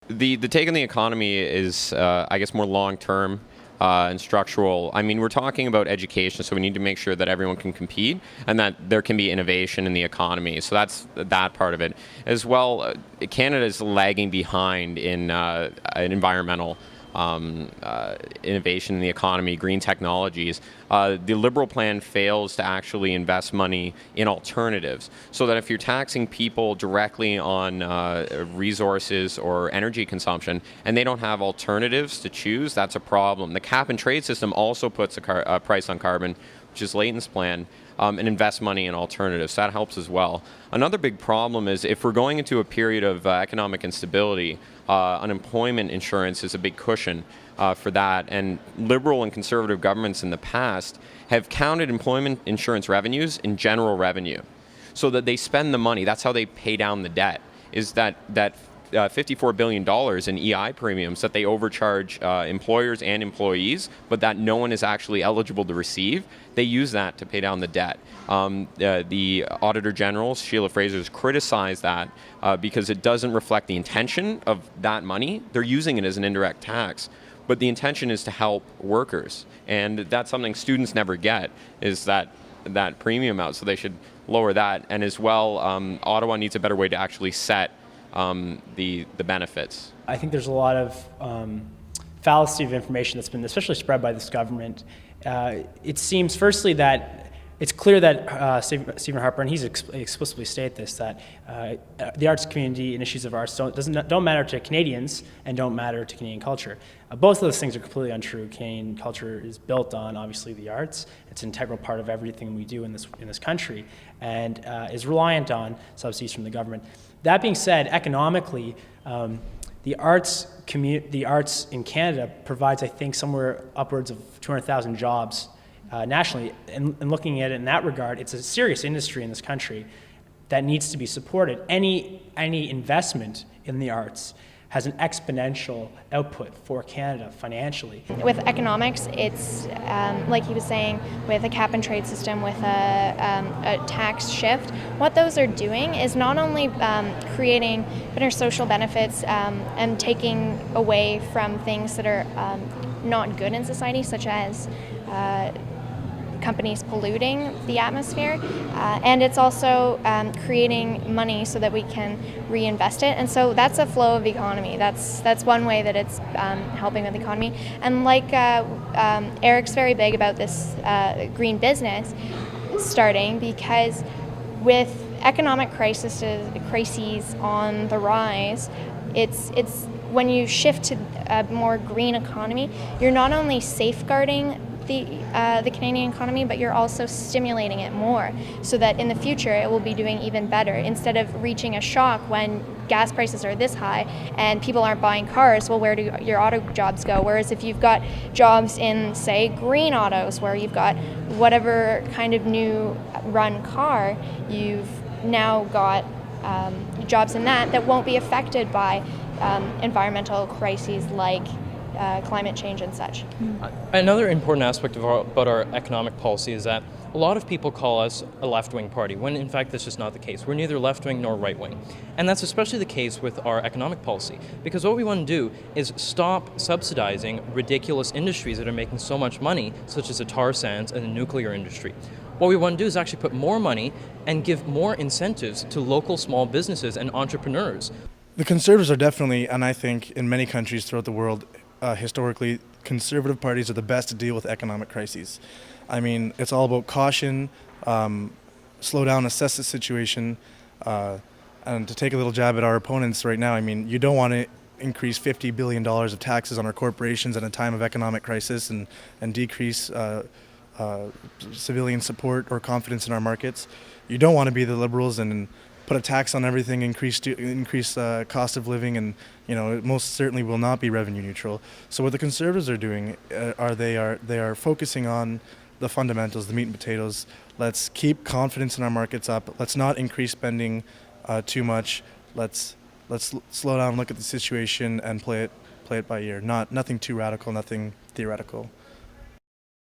The take on the economy is, I guess, more long term and structural. I mean, we're talking about education, so we need to make sure that everyone can compete and that there can be innovation in the economy. So that's that part of it. As well, Canada is lagging behind in environmental innovation in the economy, green technologies. The Liberal plan fails to actually invest money in alternatives, so that if you're taxing people directly on resources or energy consumption and they don't have alternatives to choose, that's a problem. The cap and trade system also puts a price on carbon, which is Layton's plan, and invest money in alternatives. So that helps as well. Another big problem is if we're going into a period of economic instability, unemployment insurance is a big cushion for that. And Liberal and Conservative governments in the past have counted employment insurance revenues in general revenue, so that they spend the money. That's how they pay down the debt, is that $54 billion in EI premiums that they overcharge employers and employees, but that no one is actually eligible to receive. They use that to pay down the debt. The Auditor General, Sheila Fraser, has criticized that because it doesn't reflect the intention of that money. They're using it as an indirect tax, but the intention is to help workers. And that's something students never get, is that premium out, so they should lower that. And as well, Ottawa needs a better way to actually set the benefits. I think there's a lot of fallacy of information that's been especially spread by this government. It seems, firstly, that it's clear that Stephen Harper, and he's explicitly stated this, that the arts community and issues of arts don't matter to Canadians and don't matter to Canadian culture. Both of those things are completely untrue. Canadian culture is built on, obviously, the arts. It's an integral part of everything we do in this country, and is reliant on subsidies from the government. That being said, economically, the arts in Canada provides, I think, somewhere upwards of 200,000 jobs nationally. And looking at it in that regard, it's a serious industry in this country that needs to be supported. Any investment in the arts has an exponential output for Canada financially. With economics, it's like he was saying, with a cap and trade system, with a tax shift, what those are doing is not only creating better social benefits and taking away from things that are not good in society, such as companies polluting the atmosphere, and it's also creating money so that we can reinvest it. And so that's a flow of economy. That's one way that it's helping with the economy. And like Eric's very big about this green business starting, because with economic crises on the rise, it's when you shift to a more green economy, you're not only safeguarding the Canadian economy, but you're also stimulating it more, so that in the future it will be doing even better. Instead of reaching a shock when gas prices are this high and people aren't buying cars, well, where do your auto jobs go? Whereas if you've got jobs in, say, green autos, where you've got whatever kind of new run car, you've now got jobs in that won't be affected by environmental crises like climate change and such. Another important aspect about our economic policy is that a lot of people call us a left-wing party, when in fact this is not the case. We're neither left-wing nor right-wing. And that's especially the case with our economic policy, because what we want to do is stop subsidizing ridiculous industries that are making so much money, such as the tar sands and the nuclear industry. What we want to do is actually put more money and give more incentives to local small businesses and entrepreneurs. The Conservatives are definitely, and I think in many countries throughout the world, historically, Conservative parties are the best to deal with economic crises. I mean, it's all about caution, slow down, assess the situation, and to take a little jab at our opponents right now, I mean, you don't want to increase $50 billion of taxes on our corporations at a time of economic crisis and decrease civilian support or confidence in our markets. You don't want to be the Liberals and put a tax on everything, increase cost of living, and it most certainly will not be revenue neutral. So what the Conservatives are doing they are focusing on the fundamentals, the meat and potatoes. Let's keep confidence in our markets up. Let's not increase spending too much. Let's slow down, look at the situation, and play it by ear. Nothing too radical, nothing theoretical.